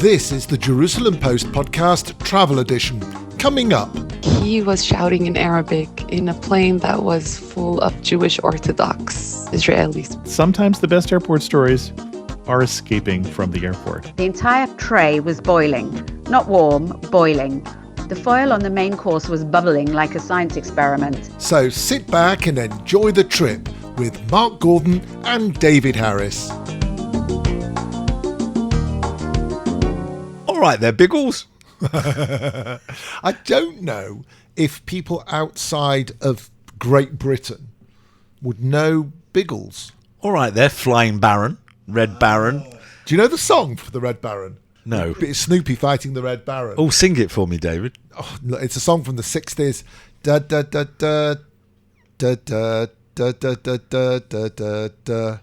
This is the Jerusalem Post podcast travel edition. Coming up. He was shouting in Arabic in a plane that was full of Jewish Orthodox Israelis. Sometimes the best airport stories are escaping from the airport. The entire tray was boiling. Not warm, boiling. The foil on the main course was bubbling like a science experiment. So sit back and enjoy the trip with Mark Gordon and David Harris. All right there, Biggles. I don't know if people outside of Great Britain would know Biggles. All right there, Flying Baron, Red Baron. Do you know the song for the Red Baron? No. It's Snoopy fighting the Red Baron. Oh, sing it for me, David. Oh, it's a song from the 60s. Da da da da da da da da da da da da da.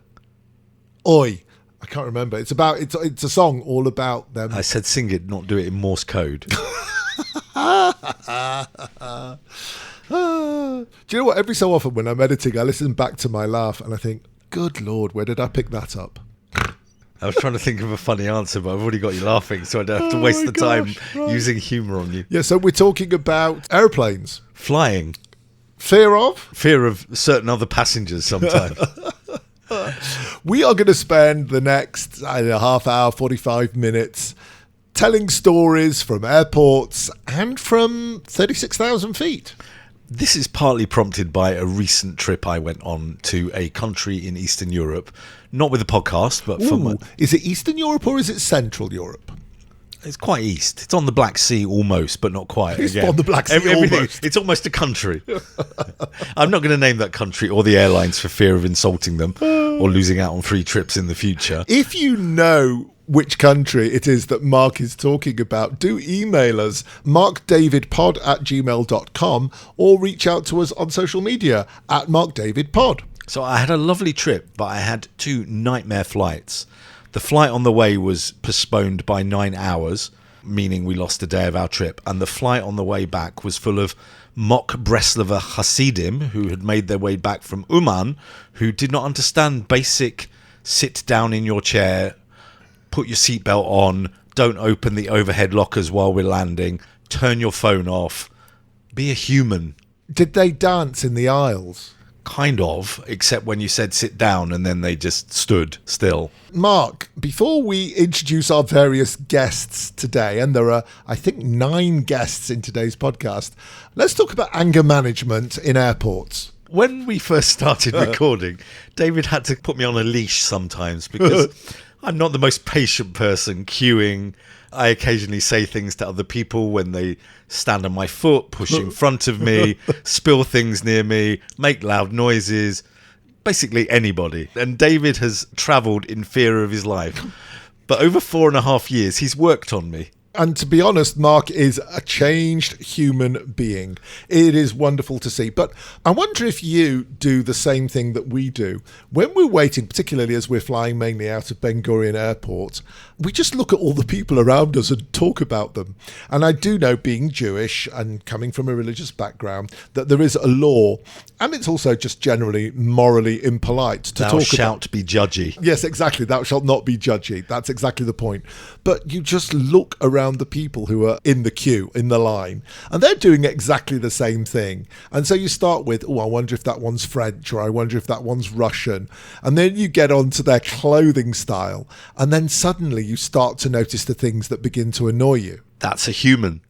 Oi. I can't remember. It's a song all about them. I said sing it, not do it in Morse code. Do you know what? Every so often when I'm editing, I listen back to my laugh and I think, good Lord, where did I pick that up? I was trying to think of a funny answer, but I've already got you laughing, so I don't have to waste the time using humour on you. Yeah, so we're talking about airplanes. Flying. Fear of? Fear of certain other passengers sometimes. We are going to spend the next half hour, 45 minutes telling stories from airports and from 36,000 feet. This is partly prompted by a recent trip I went on to a country in Eastern Europe. Not with a podcast, but Is it Eastern Europe or is it Central Europe? It's quite east. It's on the Black Sea almost, but not quite. It's on the Black Sea almost. It's almost a country. I'm not going to name that country or the airlines for fear of insulting them or losing out on free trips in the future. If you know which country it is that Mark is talking about, do email us, markdavidpod@gmail.com, or reach out to us on social media @markdavidpod. So I had a lovely trip, but I had 2 nightmare flights. The flight on the way was postponed by 9 hours, meaning we lost a day of our trip. And the flight on the way back was full of mock Breslover Hasidim who had made their way back from Uman, who did not understand basic sit down in your chair, put your seatbelt on, don't open the overhead lockers while we're landing, turn your phone off, be a human. Did they dance in the aisles? Kind of, except when you said sit down and then they just stood still. Mark, before we introduce our various guests today, and there are, I think, 9 guests in today's podcast, let's talk about anger management in airports. When we first started recording, David had to put me on a leash sometimes because I'm not the most patient person queuing. I occasionally say things to other people when they stand on my foot, push in front of me, spill things near me, make loud noises, basically anybody. And David has travelled in fear of his life. But over 4.5 years, he's worked on me. And to be honest, Mark is a changed human being. It is wonderful to see. But I wonder if you do the same thing that we do. When we're waiting, particularly as we're flying mainly out of Ben Gurion Airport, we just look at all the people around us and talk about them. And I do know, being Jewish and coming from a religious background, that there is a law, and it's also just generally morally impolite to talk about. Thou shalt be judgy. Yes, exactly. Thou shalt not be judgy. That's exactly the point. But you just look around the people who are in the queue, in the line, and they're doing exactly the same thing. And so you start with, I wonder if that one's French, or I wonder if that one's Russian. And then you get onto their clothing style. And then suddenly you start to notice the things that begin to annoy you. That's a human.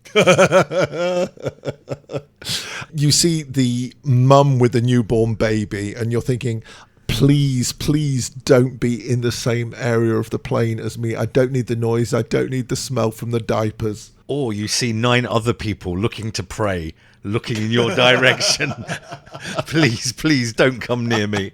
You see the mum with the newborn baby and you're thinking, please don't be in the same area of the plane as me. I don't need the noise. I don't need the smell from the diapers. Or you see 9 other people looking to pray, looking in your direction. Please don't come near me.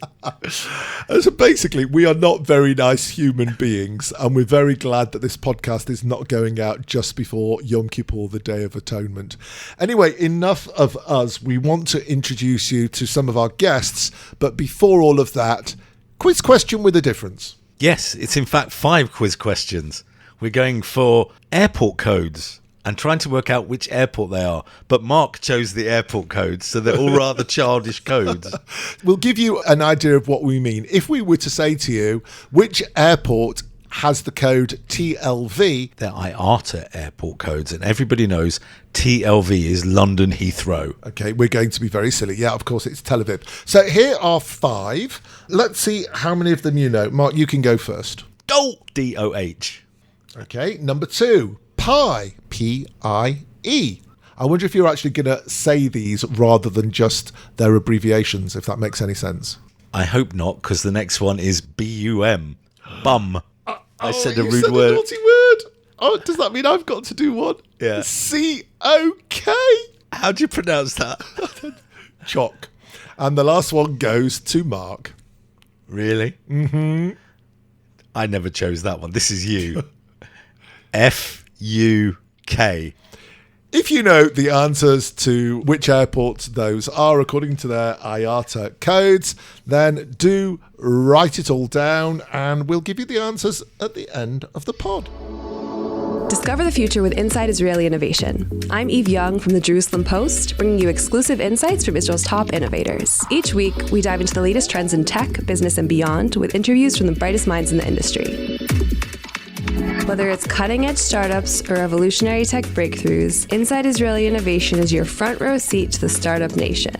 So basically, we are not very nice human beings, and we're very glad that this podcast is not going out just before Yom Kippur, the Day of Atonement. Anyway, enough of us. We want to introduce you to some of our guests, but before all of that, quiz question with a difference. Yes, it's in fact 5 quiz questions. We're going for airport codes and trying to work out which airport they are. But Mark chose the airport codes, so they're all rather childish codes. We'll give you an idea of what we mean. If we were to say to you, which airport has the code TLV. They're IATA airport codes, and everybody knows TLV is London Heathrow. Okay, we're going to be very silly. Yeah, of course, it's Tel Aviv. So here are 5. Let's see how many of them you know. Mark, you can go first. Go! DOH. Okay, number 2, pie, P-I-E. I wonder if you're actually going to say these rather than just their abbreviations, if that makes any sense. I hope not, because the next one is BUM. Bum. I said a you rude said word. A naughty word. Oh, does that mean I've got to do one? Yeah. C-O-K. How do you pronounce that? Chock. And the last one goes to Mark. Really? Mm-hmm. I never chose that one. This is you. F-U-K. If you know the answers to which airports those are according to their IATA codes, then do write it all down and we'll give you the answers at the end of the pod. Discover the future with Inside Israeli Innovation. I'm Eve Young from the Jerusalem Post, bringing you exclusive insights from Israel's top innovators. Each week, we dive into the latest trends in tech, business, and beyond with interviews from the brightest minds in the industry. Whether it's cutting-edge startups or revolutionary tech breakthroughs, Inside Israeli Innovation is your front row seat to the startup nation.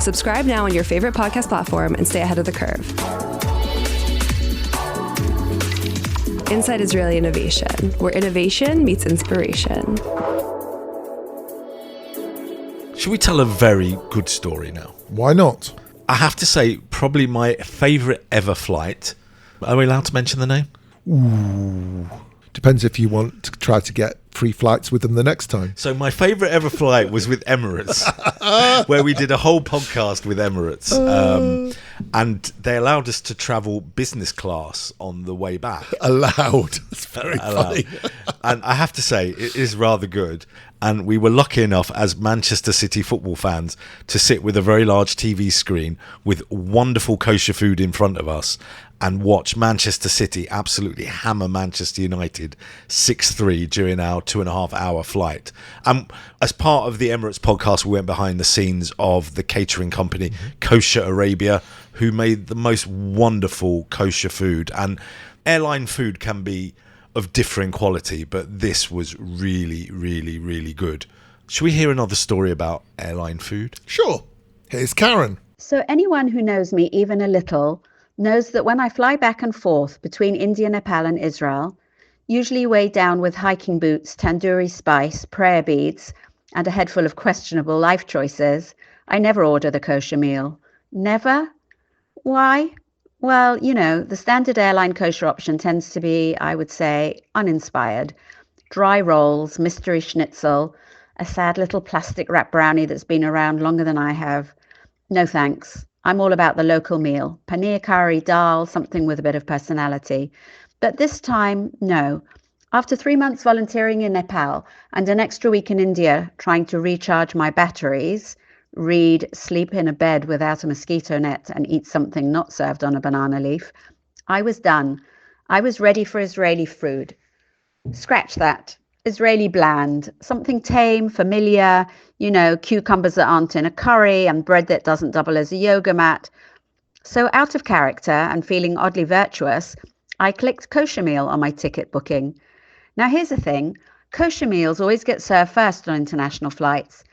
Subscribe now on your favorite podcast platform and stay ahead of the curve. Inside Israeli Innovation, where innovation meets inspiration. Should we tell a very good story now? Why not? I have to say, probably my favourite ever flight. Are we allowed to mention the name? Ooh. Depends if you want to try to get free flights with them the next time. So my favourite ever flight was with Emirates, where we did a whole podcast with Emirates. And they allowed us to travel business class on the way back. Allowed. It's very funny. And I have to say, it is rather good. And we were lucky enough as Manchester City football fans to sit with a very large TV screen with wonderful kosher food in front of us and watch Manchester City absolutely hammer Manchester United 6-3 during our 2.5-hour flight. As part of the Emirates podcast, we went behind the scenes of the catering company Kosher Arabia, who made the most wonderful kosher food. And airline food can be of differing quality, but this was really, really, really good. Should we hear another story about airline food? Sure. Here's Karen. So anyone who knows me even a little knows that when I fly back and forth between India, Nepal and Israel, usually weighed down with hiking boots, tandoori spice, prayer beads, and a head full of questionable life choices, I never order the kosher meal. Never? Why? Well, you know, the standard airline kosher option tends to be, I would say, uninspired. Dry rolls, mystery schnitzel, a sad little plastic wrap brownie that's been around longer than I have. No thanks. I'm all about the local meal. Paneer curry, dal, something with a bit of personality. But this time, no. After 3 months volunteering in Nepal and an extra week in India trying to recharge my batteries, read, sleep in a bed without a mosquito net and eat something not served on a banana leaf, I was done. I was ready for Israeli food. Scratch that. Israeli bland, something tame, familiar, you know, cucumbers that aren't in a curry and bread that doesn't double as a yoga mat. So out of character and feeling oddly virtuous, I clicked kosher meal on my ticket booking. Now here's the thing, kosher meals always get served first on international flights.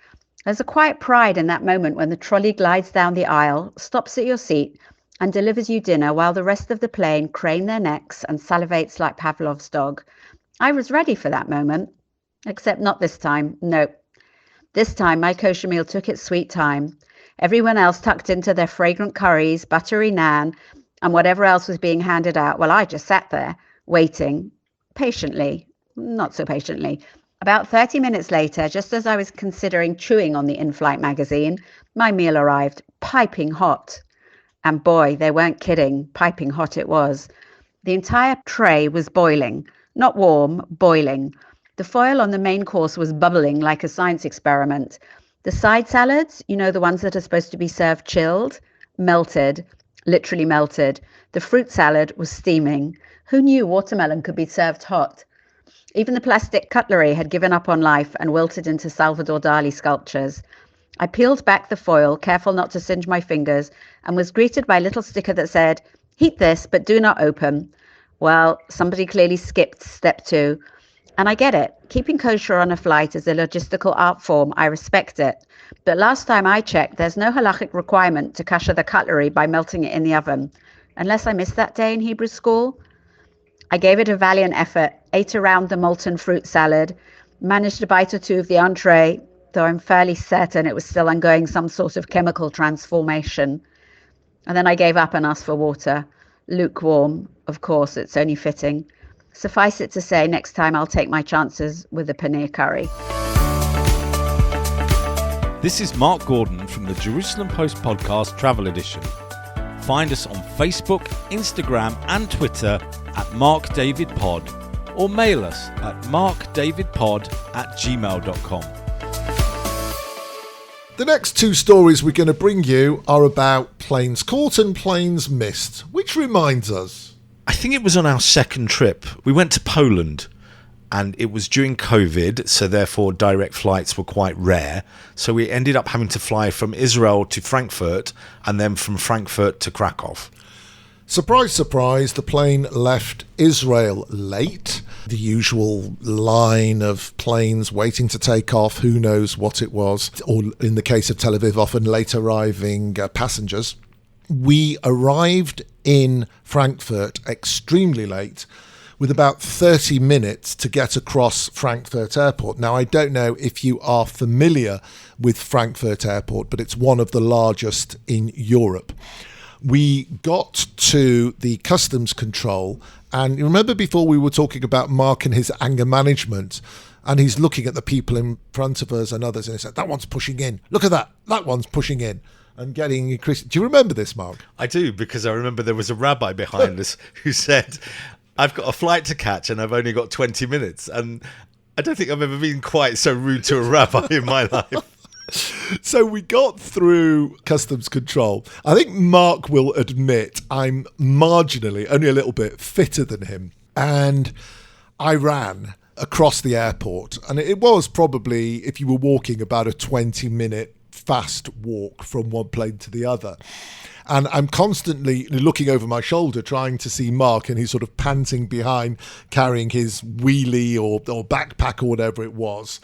There's a quiet pride in that moment when the trolley glides down the aisle, stops at your seat, and delivers you dinner while the rest of the plane crane their necks and salivates like Pavlov's dog. I was ready for that moment, except not this time. No. This time, my kosher meal took its sweet time. Everyone else tucked into their fragrant curries, buttery naan, and whatever else was being handed out. Well, I just sat there, waiting, patiently, not so patiently. About 30 minutes later, just as I was considering chewing on the in-flight magazine, my meal arrived, piping hot. And boy, they weren't kidding, piping hot it was. The entire tray was boiling, not warm, boiling. The foil on the main course was bubbling like a science experiment. The side salads, you know, the ones that are supposed to be served chilled, melted, literally melted. The fruit salad was steaming. Who knew watermelon could be served hot? Even the plastic cutlery had given up on life and wilted into Salvador Dali sculptures. I peeled back the foil, careful not to singe my fingers, and was greeted by a little sticker that said, "Heat this, but do not open." Well, somebody clearly skipped step 2. And I get it. Keeping kosher on a flight is a logistical art form. I respect it. But last time I checked, there's no halachic requirement to kasher the cutlery by melting it in the oven. Unless I missed that day in Hebrew school. I gave it a valiant effort, ate around the molten fruit salad, managed a bite or two of the entree, though I'm fairly certain it was still undergoing some sort of chemical transformation. And then I gave up and asked for water. Lukewarm, of course, it's only fitting. Suffice it to say, next time I'll take my chances with the paneer curry. This is Mark Gordon from the Jerusalem Post podcast Travel Edition. Find us on Facebook, Instagram and Twitter at MarkDavidPod, or mail us at markdavidpod@gmail.com. The next 2 stories we're going to bring you are about planes caught and planes missed, which reminds us. I think it was on our second trip. We went to Poland, and it was during COVID, so therefore direct flights were quite rare. So we ended up having to fly from Israel to Frankfurt and then from Frankfurt to Krakow. Surprise, surprise, the plane left Israel late. The usual line of planes waiting to take off, who knows what it was, or in the case of Tel Aviv, often late arriving passengers. We arrived in Frankfurt extremely late, with about 30 minutes to get across Frankfurt Airport. Now, I don't know if you are familiar with Frankfurt Airport, but it's one of the largest in Europe. We got to the customs control, and you remember before we were talking about Mark and his anger management, and he's looking at the people in front of us and others, and he said, "That one's pushing in. Look at that. That one's pushing in." And getting increased. Do you remember this, Mark? I do, because I remember there was a rabbi behind us who said, "I've got a flight to catch and I've only got 20 minutes. And I don't think I've ever been quite so rude to a rabbi in my life. So we got through customs control. I think Mark will admit I'm marginally, only a little bit, fitter than him. And I ran across the airport. And it was probably, if you were walking, about a 20-minute fast walk from one plane to the other. And I'm constantly looking over my shoulder trying to see Mark, and he's sort of panting behind, carrying his wheelie or backpack or whatever it was.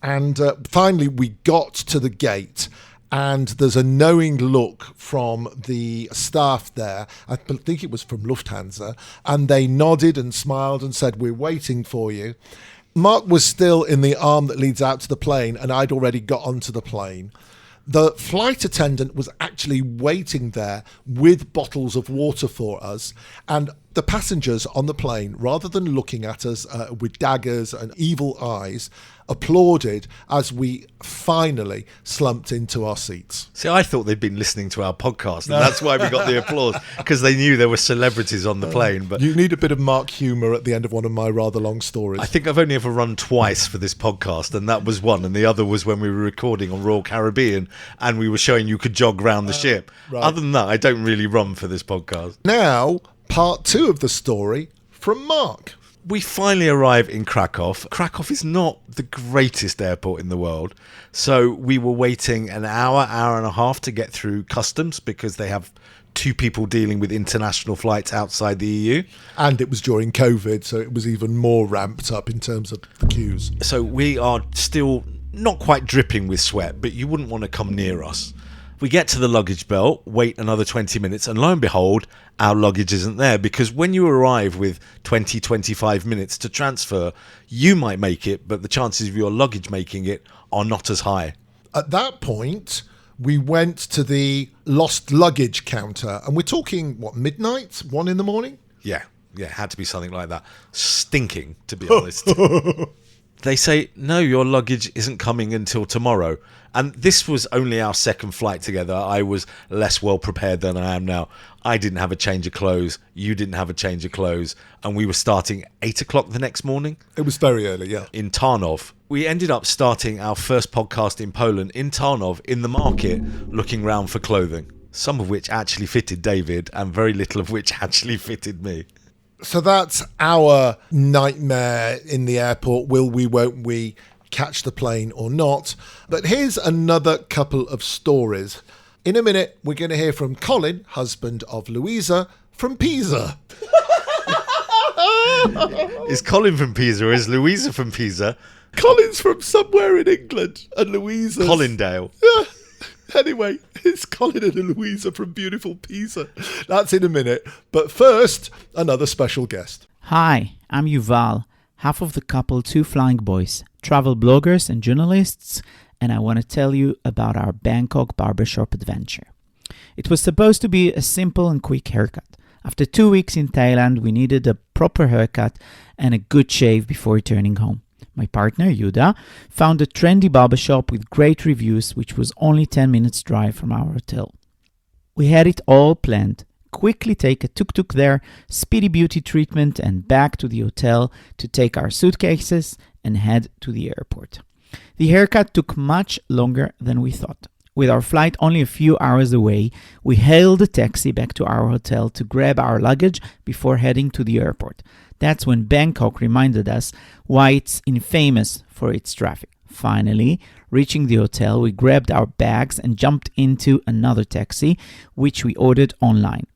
And finally we got to the gate, and there's a knowing look from the staff there. I think it was from Lufthansa, and they nodded and smiled and said, "We're waiting for you." Mark was still in the arm that leads out to the plane, and I'd already got onto the plane. The flight attendant was actually waiting there with bottles of water for us, and the passengers on the plane, rather than looking at us with daggers and evil eyes, applauded as we finally slumped into our seats. See, I thought they'd been listening to our podcast, and that's why we got the applause, because they knew there were celebrities on the plane. But you need a bit of Mark humour at the end of one of my rather long stories. I think I've only ever run twice for this podcast, and that was one, and the other was when we were recording on Royal Caribbean, and we were showing you could jog round the ship. Right. Other than that, I don't really run for this podcast. Now, part 2 of the story from Mark. We finally arrive in Krakow. Krakow is not the greatest airport in the world. So we were waiting an hour and a half to get through customs, because they have 2 people dealing with international flights outside the EU. And it was during COVID, so it was even more ramped up in terms of the queues. So we are still not quite dripping with sweat, but you wouldn't want to come near us. We get to the luggage belt, wait another 20 minutes, and lo and behold, our luggage isn't there, because when you arrive with 20-25 minutes to transfer, you might make it, but the chances of your luggage making it are not as high. At that point, we went to the lost luggage counter, and we're talking, midnight? 1 in the morning? Yeah, it had to be something like that. Stinking, to be honest. They say, "No, your luggage isn't coming until tomorrow." And this was only our second flight together. I was less well prepared than I am now. I didn't have a change of clothes. You didn't have a change of clothes. And we were starting 8 o'clock the next morning. It was very early, yeah. In Tarnów. We ended up starting our first podcast in Poland, in Tarnów, in the market, looking round for clothing. Some of which actually fitted David, and very little of which actually fitted me. So that's our nightmare in the airport. Will we, won't we? catch the plane or not. But here's another couple of stories. In a minute, we're going to hear from Colin, husband of Louisa, from Pisa. Is Colin from Pisa or is Louisa from Pisa? Colin's from somewhere in England and Louisa's... Colindale. Yeah. Anyway, it's Colin and Louisa from beautiful Pisa. That's in a minute. But first, another special guest. Hi, I'm Yuval, half of the couple Two Flying Boys, travel bloggers and journalists, and I want to tell you about our Bangkok barbershop adventure. It was supposed to be a simple and quick haircut. After 2 weeks in Thailand, we needed a proper haircut and a good shave before returning home. My partner, Yuda, found a trendy barbershop with great reviews, which was only 10 minutes drive from our hotel. We had it all planned. Quickly take a tuk-tuk there, speedy beauty treatment, and back to the hotel to take our suitcases and head to the airport. The haircut took much longer than we thought. With our flight only a few hours away, we hailed a taxi back to our hotel to grab our luggage before heading to the airport. That's when Bangkok reminded us why it's infamous for its traffic. Finally, reaching the hotel, we grabbed our bags and jumped into another taxi, which we ordered online.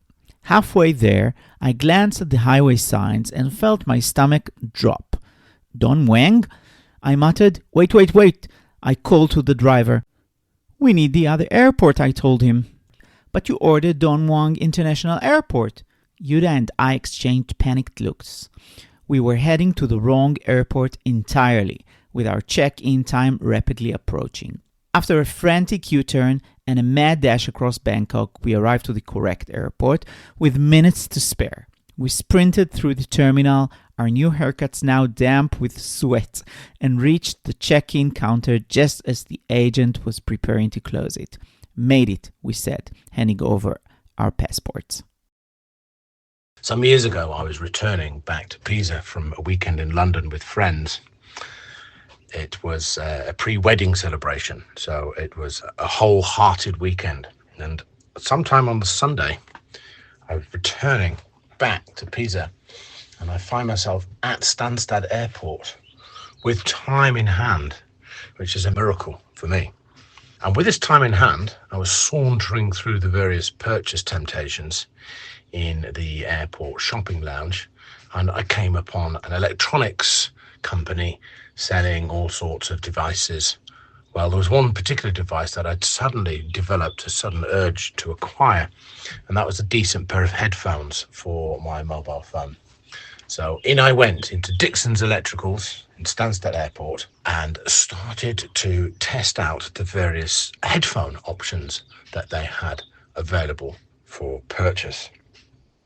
Halfway there, I glanced at the highway signs and felt my stomach drop. Don Muang? I muttered, Wait. I called to the driver. We need the other airport, I told him. But you ordered Don Muang International Airport. Yuda and I exchanged panicked looks. We were heading to the wrong airport entirely, with our check-in time rapidly approaching. After a frantic U-turn and a mad dash across Bangkok, we arrived to the correct airport with minutes to spare. We sprinted through the terminal, our new haircuts now damp with sweat, and reached the check-in counter just as the agent was preparing to close it. Made it, we said, handing over our passports. Some years ago, I was returning back to Pisa from a weekend in London with friends. It was a pre-wedding celebration, so it was a wholehearted weekend. And sometime on the Sunday, I was returning back to Pisa, and I find myself at Stansted Airport with time in hand, which is a miracle for me. And with this time in hand, I was sauntering through the various purchase temptations in the airport shopping lounge, and I came upon an electronics company selling all sorts of devices. Well, there was one particular device that I'd suddenly developed a sudden urge to acquire, and that was a decent pair of headphones for my mobile phone. So in I went into Dixon's Electricals in Stansted Airport and started to test out the various headphone options that they had available for purchase.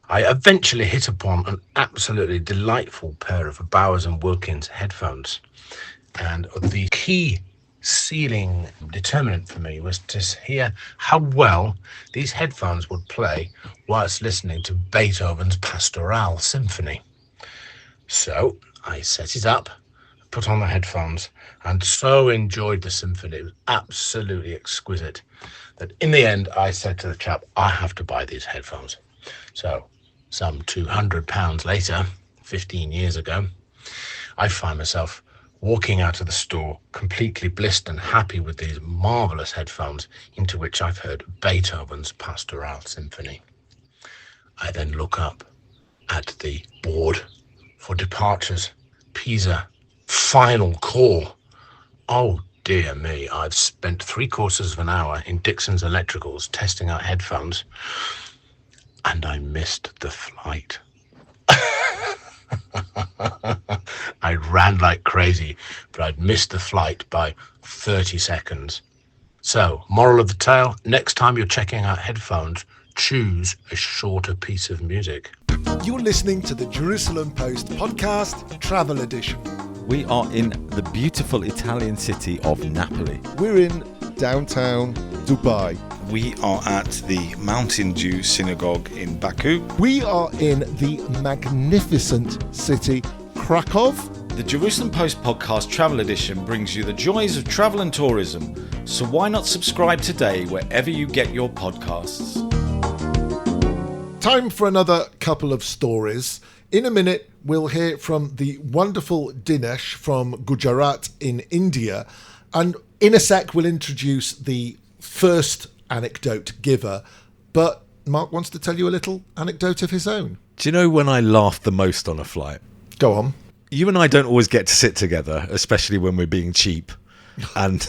I eventually hit upon an absolutely delightful pair of Bowers & Wilkins headphones. And the key sealing determinant for me was to hear how well these headphones would play whilst listening to Beethoven's Pastoral Symphony. So I set it up, put on the headphones, and so enjoyed the symphony. It was absolutely exquisite that in the end I said to the chap, I have to buy these headphones. So some £200 later, 15 years ago, I find myself walking out of the store completely blissed and happy with these marvellous headphones into which I've heard Beethoven's Pastoral Symphony. I then look up at the board for departures. Pisa, final call. Oh dear me, I've spent 3/4 of an hour in Dixon's Electricals testing out headphones, and I missed the flight. I ran like crazy, but I'd missed the flight by 30 seconds. So, moral of the tale, next time you're checking out headphones, choose a shorter piece of music. You're listening to the Jerusalem Post podcast, Travel Edition. We are in the beautiful Italian city of Napoli. We're in downtown Dubai. We are at the Mountain Dew Synagogue in Baku. We are in the magnificent city Krakow. The Jerusalem Post podcast Travel Edition brings you the joys of travel and tourism. So why not subscribe today wherever you get your podcasts? Time for another couple of stories. In a minute, we'll hear from the wonderful Dinesh from Gujarat in India. And in a sec, we'll introduce the first anecdote giver. But Mark wants to tell you a little anecdote of his own. Do you know when I laughed the most on a flight? Go on. You and I don't always get to sit together, especially when we're being cheap. And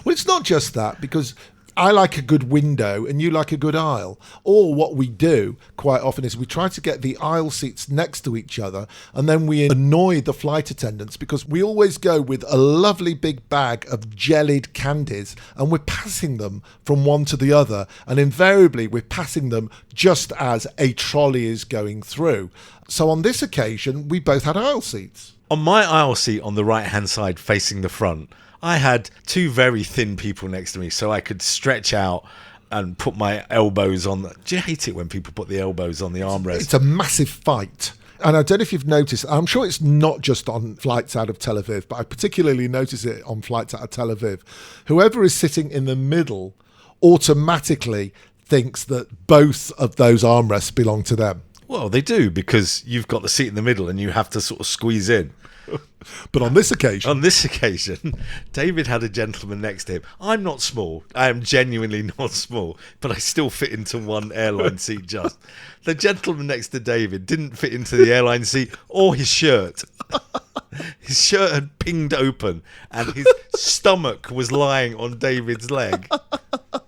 well, it's not just that, because I like a good window and you like a good aisle. Or what we do quite often is we try to get the aisle seats next to each other, and then we annoy the flight attendants because we always go with a lovely big bag of jellied candies and we're passing them from one to the other, and invariably we're passing them just as a trolley is going through. So on this occasion, we both had aisle seats. On my aisle seat on the right-hand side facing the front, I had two very thin people next to me so I could stretch out and put my elbows on. Do you hate it when people put the elbows on the armrest? It's a massive fight. And I don't know if you've noticed, I'm sure it's not just on flights out of Tel Aviv, but I particularly notice it on flights out of Tel Aviv. Whoever is sitting in the middle automatically thinks that both of those armrests belong to them. Well, they do, because you've got the seat in the middle and you have to sort of squeeze in. But on this occasion, David had a gentleman next to him. I'm not small. I am genuinely not small, but I still fit into one airline seat just. The gentleman next to David didn't fit into the airline seat or his shirt. His shirt had pinged open and his stomach was lying on David's leg.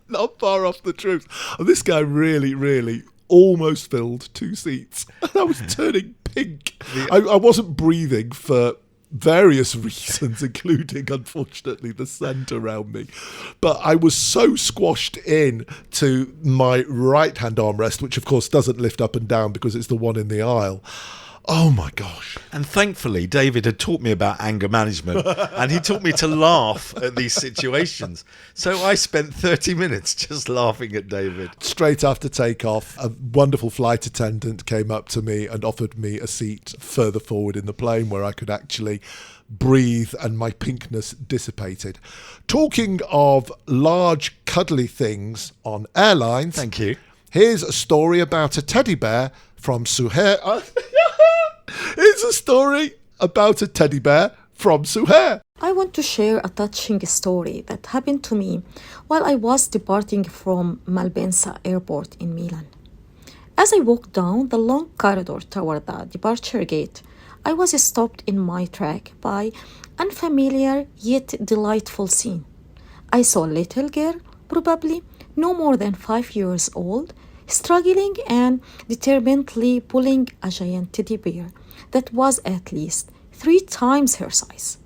Not far off the truth. And this guy really almost filled two seats. And I was turning pink. I wasn't breathing for various reasons, including, unfortunately, the scent around me. But I was so squashed in to my right-hand armrest, which, of course, doesn't lift up and down because it's the one in the aisle. Oh, my gosh. And thankfully, David had taught me about anger management and he taught me to laugh at these situations. So I spent 30 minutes just laughing at David. Straight after takeoff, a wonderful flight attendant came up to me and offered me a seat further forward in the plane where I could actually breathe and my pinkness dissipated. Talking of large, cuddly things on airlines. Thank you. Here's a story about a teddy bear from Suhair. Here's a story about a teddy bear from Suhair. I want to share a touching story that happened to me while I was departing from Melbourne Airport in Milan. As I walked down the long corridor toward the departure gate, I was stopped in my track by an unfamiliar yet delightful scene. I saw a little girl, probably no more than 5 years old, struggling and determinedly pulling a giant teddy bear that was at least 3 times her size.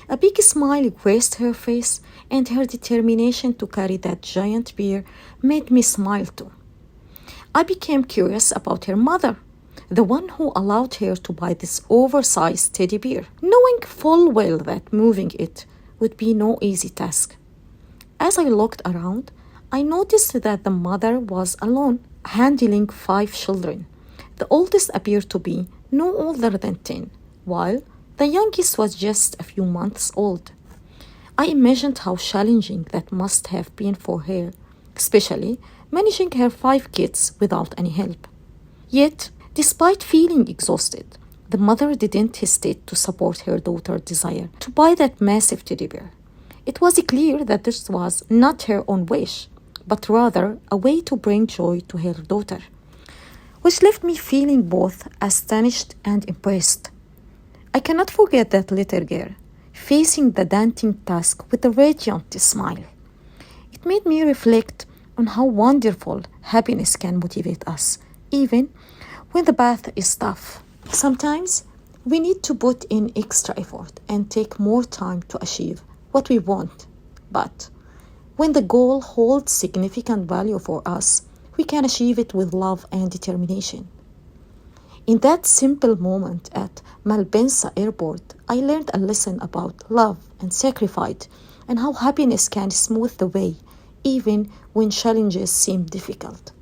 A big smile graced her face, and her determination to carry that giant bear made me smile too. I became curious about her mother, the one who allowed her to buy this oversized teddy bear, knowing full well that moving it would be no easy task. As I looked around, I noticed that the mother was alone, handling 5 children. The oldest appeared to be no older than 10, while the youngest was just a few months old. I imagined how challenging that must have been for her, especially managing her 5 kids without any help. Yet, despite feeling exhausted, the mother didn't hesitate to support her daughter's desire to buy that massive teddy bear. It was clear that this was not her own wish, but rather a way to bring joy to her daughter, which left me feeling both astonished and impressed. I cannot forget that little girl, facing the daunting task with a radiant smile. It made me reflect on how wonderful happiness can motivate us, even when the path is tough. Sometimes we need to put in extra effort and take more time to achieve what we want. But when the goal holds significant value for us, we can achieve it with love and determination. In that simple moment at Malpensa Airport, I learned a lesson about love and sacrifice and how happiness can smooth the way, even when challenges seem difficult.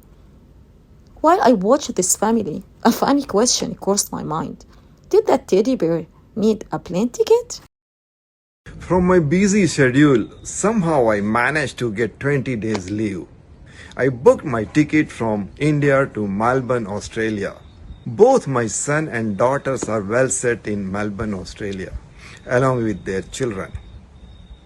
While I watched this family, a funny question crossed my mind. Did that teddy bear need a plane ticket? From my busy schedule, somehow I managed to get 20 days leave. I booked my ticket from India to Melbourne, Australia. Both my son and daughters are well set in Melbourne, Australia, along with their children.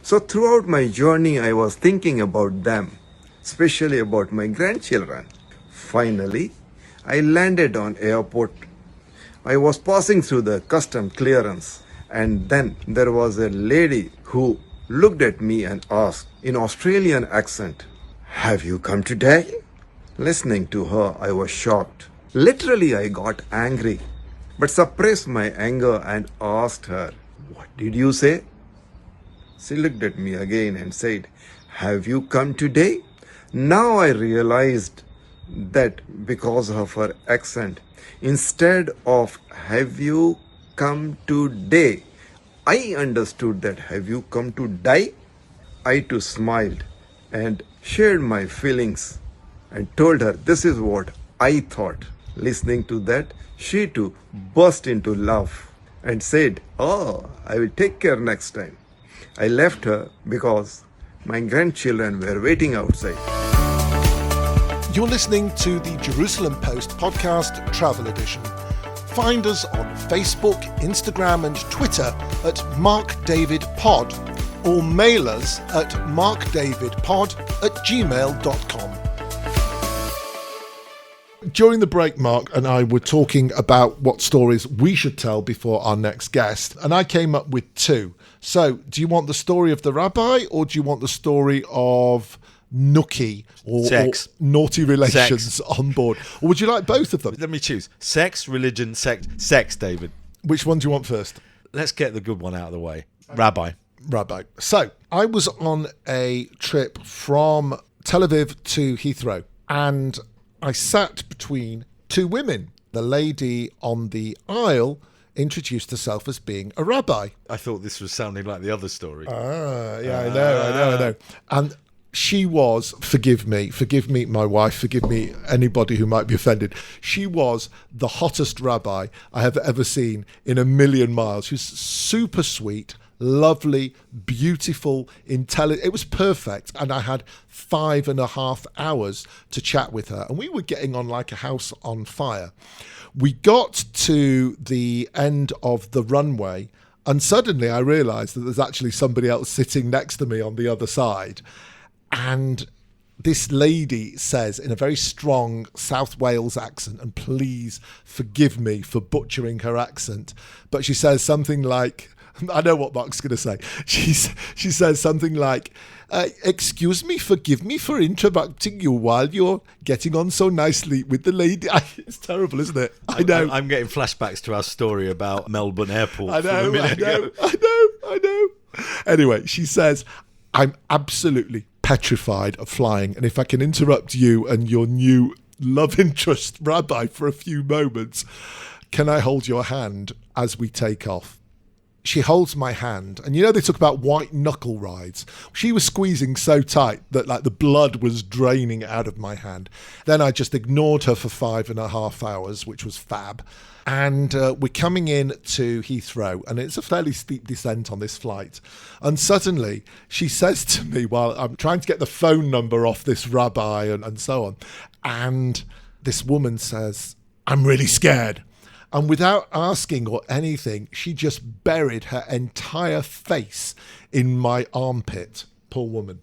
So throughout my journey, I was thinking about them, especially about my grandchildren. Finally, I landed on airport. I was passing through the custom clearance, and then there was a lady who looked at me and asked in Australian accent, "Have you come today?" Listening to her, I was shocked. Literally, I got angry, but suppressed my anger and asked her, "What did you say?" She looked at me again and said, "Have you come today?" Now I realized that because of her accent, instead of "Have you come today?" I understood that "Have you come to die?" I too smiled and shared my feelings and told her this is what I thought. Listening to that, she too burst into laugh and said, "Oh, I will take care next time." I left her because my grandchildren were waiting outside. You're listening to the Jerusalem Post podcast Travel Edition. Find us on Facebook, Instagram and Twitter at MarkDavidPod or mail us at markdavidpod@gmail.com. During the break, Mark and I were talking about what stories we should tell before our next guest, and I came up with two. So, do you want the story of the rabbi, or do you want the story of nookie or naughty relations on board? Or would you like both of them? Let me choose. Sex, religion, sex, David. Which one do you want first? Let's get the good one out of the way. Rabbi. So, I was on a trip from Tel Aviv to Heathrow, and I sat between two women. The lady on the aisle introduced herself as being a rabbi. I thought this was sounding like the other story. I know. And she was, forgive me, my wife, forgive me, anybody who might be offended. She was the hottest rabbi I have ever seen in a million miles. She was super sweet, lovely, beautiful, intelligent. It was perfect. And I had 5.5 hours to chat with her. And we were getting on like a house on fire. We got to the end of the runway, and suddenly I realised that there's actually somebody else sitting next to me on the other side. And this lady says in a very strong South Wales accent, and please forgive me for butchering her accent, but she says something like, I know what Mark's going to say. She says something like, "Excuse me, forgive me for interrupting you while you're getting on so nicely with the lady." It's terrible, isn't it? I know. I'm getting flashbacks to our story about Melbourne Airport. I know. Anyway, she says, "I'm absolutely petrified of flying, and if I can interrupt you and your new love interest rabbi for a few moments, can I hold your hand as we take off?" She holds my hand, and you know they talk about white knuckle rides. She was squeezing so tight that like the blood was draining out of my hand. Then I just ignored her for 5.5 hours, which was fab. And we're coming in to Heathrow, and it's a fairly steep descent on this flight. And suddenly she says to me, while I'm trying to get the phone number off this rabbi and so on, and this woman says, "I'm really scared." And without asking or anything, she just buried her entire face in my armpit. Poor woman.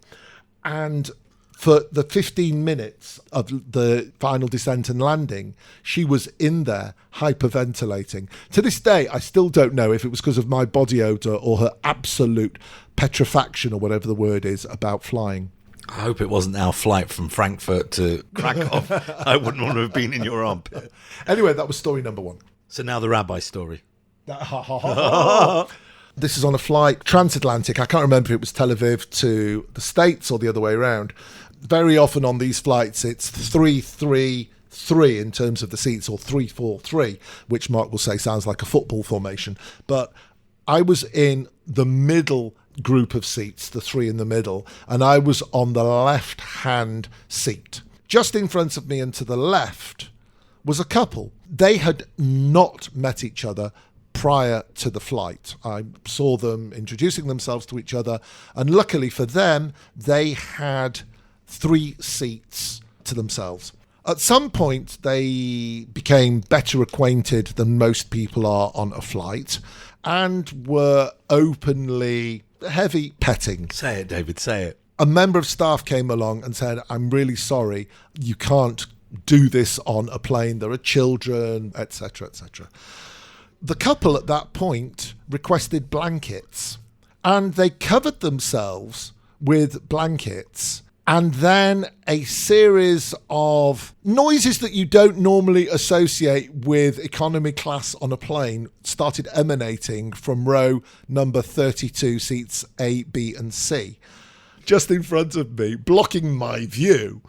And for the 15 minutes of the final descent and landing, she was in there hyperventilating. To this day, I still don't know if it was because of my body odour or her absolute petrifaction or whatever the word is about flying. I hope it wasn't our flight from Frankfurt to Krakow. I wouldn't want to have been in your armpit. Anyway, that was story number one. So now the rabbi story. This is on a flight, TransAtlantic. I can't remember if it was Tel Aviv to the States or the other way around. Very often on these flights, it's 3-3-3 in terms of the seats, or 3-4-3, which Mark will say sounds like a football formation. But I was in the middle group of seats, the three in the middle, and I was on the left-hand seat. Just in front of me and to the left was a couple. They had not met each other prior to the flight. I saw them introducing themselves to each other, and luckily for them, they had 3 seats to themselves. At some point, they became better acquainted than most people are on a flight and were openly heavy petting. Say it, David, say it. A member of staff came along and said, I'm really sorry, you can't do this on a plane. There are children, etc., etc. The couple at that point requested blankets, and they covered themselves with blankets, and then a series of noises that you don't normally associate with economy class on a plane started emanating from row number 32, seats A, B, and C. Just in front of me, blocking my view,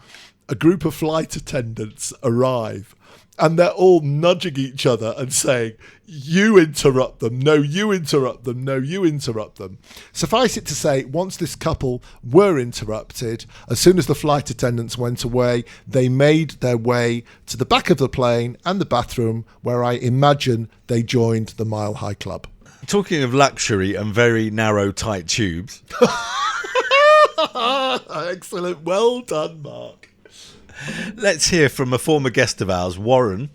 a group of flight attendants arrive, and they're all nudging each other and saying, you interrupt them, no, you interrupt them, no, you interrupt them. Suffice it to say, once this couple were interrupted, as soon as the flight attendants went away, they made their way to the back of the plane and the bathroom, where I imagine they joined the Mile High Club. Talking of luxury and very narrow, tight tubes. Excellent. Well done, Mark. Let's hear from a former guest of ours, Warren,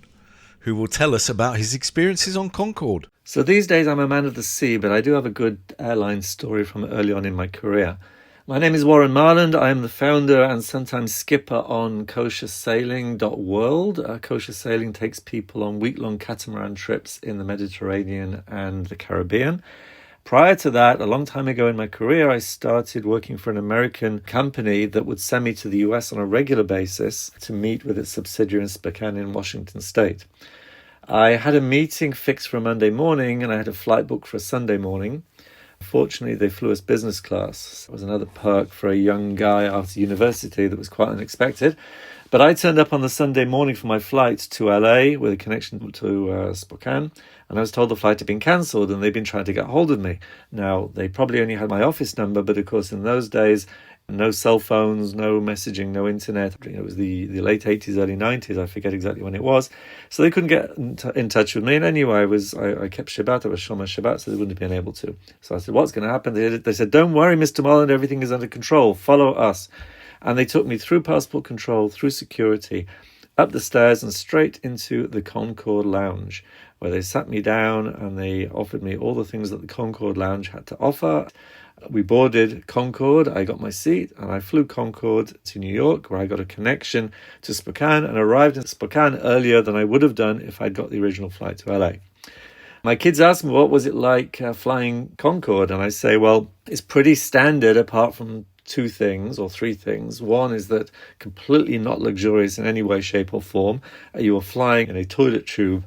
who will tell us about his experiences on Concorde. So these days I'm a man of the sea, but I do have a good airline story from early on in my career. My name is Warren Marland. I am the founder and sometimes skipper on koshersailing.world. Kosher Sailing takes people on week-long catamaran trips in the Mediterranean and the Caribbean. Prior to that, a long time ago in my career, I started working for an American company that would send me to the US on a regular basis to meet with its subsidiary in Spokane in Washington State. I had a meeting fixed for a Monday morning and I had a flight booked for a Sunday morning. Fortunately, they flew us business class. It was another perk for a young guy after university that was quite unexpected. But I turned up on the Sunday morning for my flight to LA with a connection to Spokane. And I was told the flight had been cancelled and they'd been trying to get hold of me. Now, they probably only had my office number, but of course in those days, no cell phones, no messaging, no internet. It was the late 80s, early 90s. I forget exactly when it was. So they couldn't get in touch with me. And anyway, I kept Shabbat. I was Shomer Shabbat, so they wouldn't have been able to. So I said, what's going to happen? They said, don't worry, Mr. Marland, everything is under control. Follow us. And they took me through passport control, through security, up the stairs and straight into the Concorde Lounge, where they sat me down and they offered me all the things that the Concorde Lounge had to offer. We boarded Concorde, I got my seat, and I flew Concorde to New York, where I got a connection to Spokane and arrived in Spokane earlier than I would have done if I'd got the original flight to LA. My kids asked me, what was it like flying Concorde? And I say, well, it's pretty standard apart from two things or three things. One is that completely not luxurious in any way, shape or form. You are flying in a toilet tube,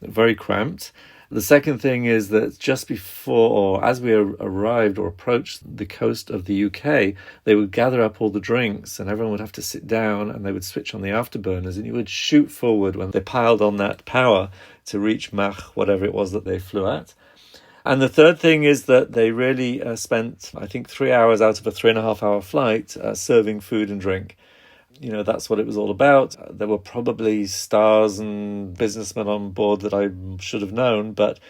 very cramped. The second thing is that just before or as we arrived or approached the coast of the UK, they would gather up all the drinks and everyone would have to sit down and they would switch on the afterburners and you would shoot forward when they piled on that power to reach Mach, whatever it was that they flew at. And the third thing is that they really spent, I think, 3 hours out of a 3.5 hour flight serving food and drink. You know, that's what it was all about. There were probably stars and businessmen on board that I should have known, but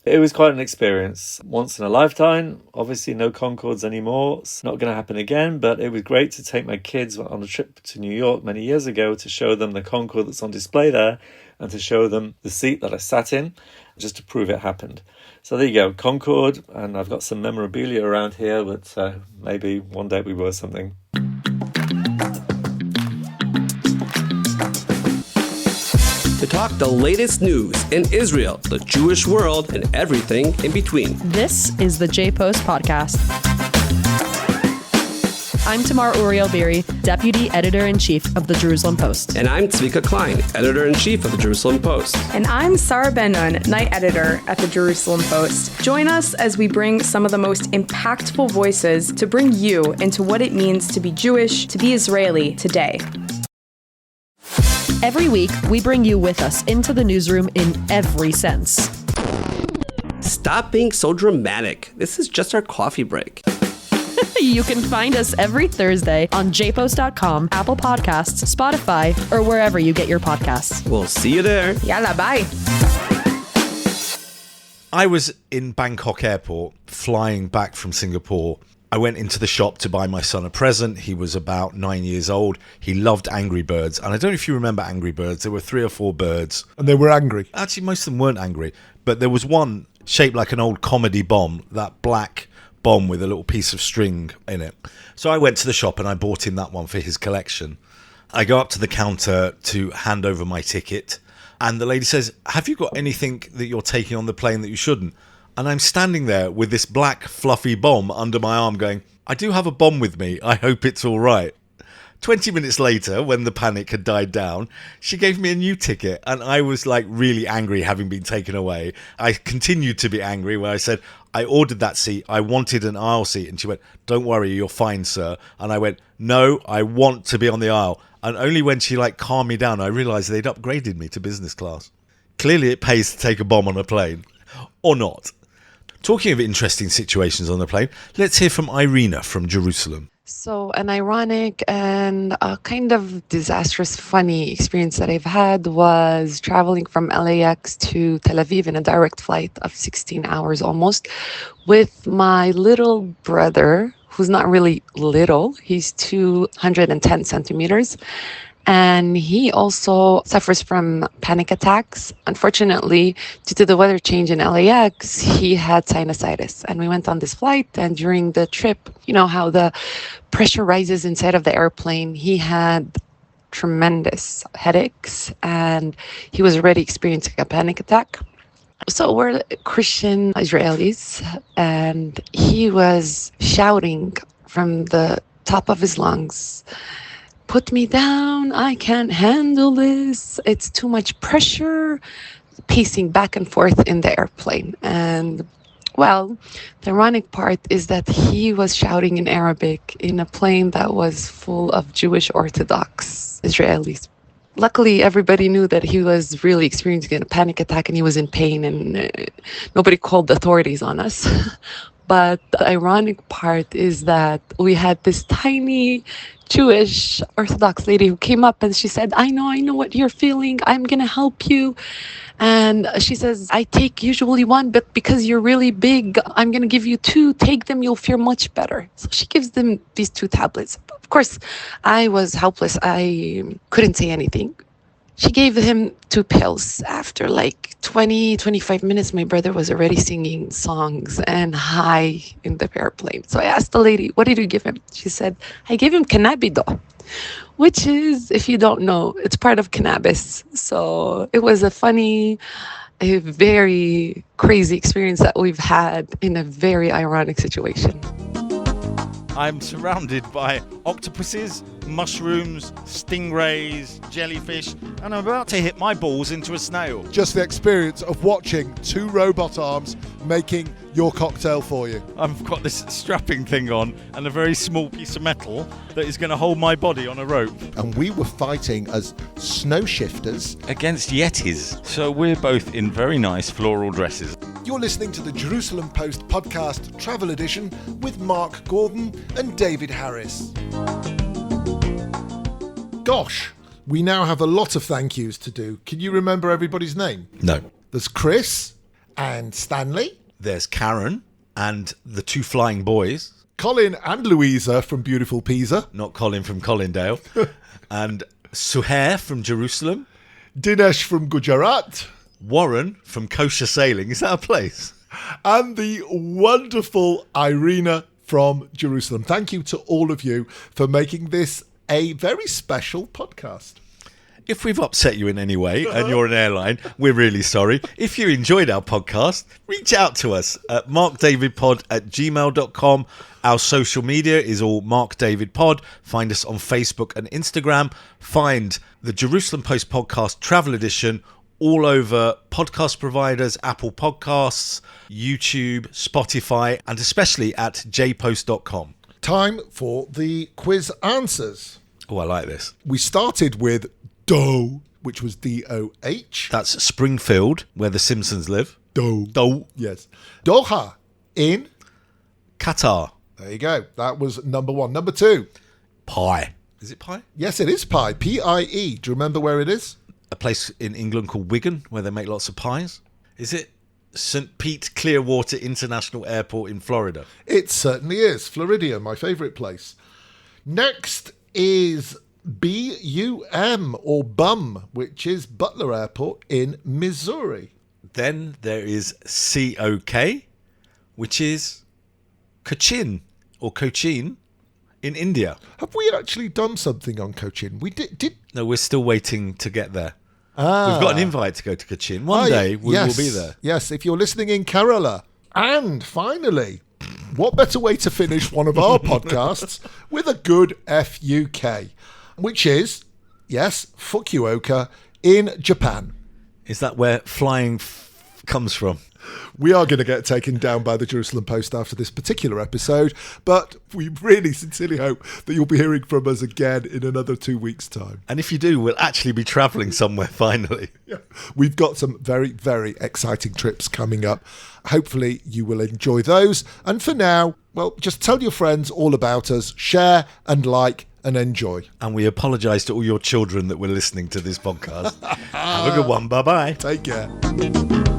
it was quite an experience. Once in a lifetime. Obviously no Concordes anymore. It's not going to happen again, but it was great to take my kids on a trip to New York many years ago to show them the Concorde that's on display there and to show them the seat that I sat in, just to prove it happened. So there you go, Concorde, and I've got some memorabilia around here, but maybe one day we were something. To talk the latest news in Israel, the Jewish world, and everything in between. This is the J-Post Podcast. I'm Tamar Uriel-Beery, Deputy Editor-in-Chief of the Jerusalem Post. And I'm Tzvika Klein, Editor-in-Chief of the Jerusalem Post. And I'm Sarah Ben-Nun, Night Editor at the Jerusalem Post. Join us as we bring some of the most impactful voices to bring you into what it means to be Jewish, to be Israeli today. Every week, we bring you with us into the newsroom in every sense. Stop being so dramatic. This is just our coffee break. You can find us every Thursday on jpost.com, Apple Podcasts, Spotify, or wherever you get your podcasts. We'll see you there. Yalla, bye. I was in Bangkok airport flying back from Singapore I went into the shop to buy my son a present. He was about 9 years old. He loved Angry Birds. And I don't know if you remember Angry Birds. There were 3 or 4 birds. And they were angry. Actually, most of them weren't angry. But there was one shaped like an old comedy bomb, that black bomb with a little piece of string in it. So I went to the shop and I bought him that one for his collection. I go up to the counter to hand over my ticket. And the lady says, have you got anything that you're taking on the plane that you shouldn't? And I'm standing there with this black fluffy bomb under my arm going, I do have a bomb with me. I hope it's all right. 20 minutes later, when the panic had died down, she gave me a new ticket. And I was like really angry having been taken away. I continued to be angry when I said, I ordered that seat. I wanted an aisle seat. And she went, don't worry, you're fine, sir. And I went, no, I want to be on the aisle. And only when she like calmed me down, I realized they'd upgraded me to business class. Clearly it pays to take a bomb on a plane. Or not. Talking of interesting situations on the plane, let's hear from Irena from Jerusalem. So an ironic and a kind of disastrous, funny experience that I've had was traveling from LAX to Tel Aviv in a direct flight of 16 hours almost with my little brother, who's not really little. He's 210 centimeters. And he also suffers from panic attacks. Unfortunately, due to the weather change in LAX, he had sinusitis. And we went on this flight, and during the trip, you know how the pressure rises inside of the airplane. He had tremendous headaches, and he was already experiencing a panic attack. So we're Christian Israelis, and he was shouting from the top of his lungs, put me down, I can't handle this, it's too much pressure, pacing back and forth in the airplane. And well, the ironic part is that he was shouting in Arabic in a plane that was full of Jewish Orthodox Israelis. Luckily, everybody knew that he was really experiencing a panic attack and he was in pain, and nobody called the authorities on us. But the ironic part is that we had this tiny Jewish Orthodox lady who came up and she said, I know what you're feeling. I'm going to help you. And she says, I take usually 1, but because you're really big, I'm going to give you 2. Take them. You'll feel much better. So she gives them these 2 tablets. Of course, I was helpless. I couldn't say anything. She gave him 2 pills. After like 25 minutes, my brother was already singing songs and high in the airplane. So I asked the lady, what did you give him? She said, I gave him cannabidiol, which is, if you don't know, it's part of cannabis. So it was a very crazy experience that we've had in a very ironic situation. I'm surrounded by octopuses, mushrooms, stingrays, jellyfish, and I'm about to hit my balls into a snail. Just the experience of watching 2 robot arms making your cocktail for you. I've got this strapping thing on and a very small piece of metal that is going to hold my body on a rope. And we were fighting as snow shifters against yetis. So we're both in very nice floral dresses. You're listening to the Jerusalem Post podcast travel edition with Mark Gordon and David Harris. Gosh, we now have a lot of thank yous to do. Can you remember everybody's name? No. There's Chris and Stanley. There's Karen and the 2 flying boys. Colin and Louisa from beautiful Pisa. Not Colin from Colindale. And Suhair from Jerusalem. Dinesh from Gujarat. Warren from Kosher Sailing. Is that a place? And the wonderful Irena from Jerusalem. Thank you to all of you for making this a very special podcast. If we've upset you in any way and you're an airline, we're really sorry. If you enjoyed our podcast, reach out to us at markdavidpod@gmail.com. Our social media is all Mark David Pod. Find us on Facebook and Instagram. Find the Jerusalem Post Podcast Travel Edition all over podcast providers, Apple Podcasts, YouTube, Spotify, and especially at jpost.com. Time for the quiz answers. Oh, I like this. We started with Doh, which was D-O-H. That's Springfield, where the Simpsons live. Doh. Yes. Doha in Qatar. There you go. That was number 1. Number 2. Pie. Is it Pie? Yes, it is Pie. P-I-E. Do you remember where it is? A place in England called Wigan, where they make lots of pies. Is it St. Pete Clearwater International Airport in Florida. It certainly is. Floridia, my favourite place. Next is BUM, or BUM, which is Butler Airport in Missouri. Then there is COK, which is Cochin, or Cochin, in India. Have we actually done something on Cochin? We did. No, we're still waiting to get there. We've Ah. got an invite to go to Cochin. One day we will be there. Yes, if you're listening in Kerala. And finally, what better way to finish one of our podcasts with a good FUK, which is, yes, Fukuoka in Japan. Is that where flying comes from? We are going to get taken down by the Jerusalem Post after this particular episode, but we really sincerely hope that you'll be hearing from us again in another 2 weeks' time. And if you do, we'll actually be travelling somewhere finally. Yeah. We've got some very, very exciting trips coming up. Hopefully you will enjoy those. And for now, well, just tell your friends all about us, share and like and enjoy. And we apologise to all your children that were listening to this podcast. Have a good one. Bye-bye. Take care.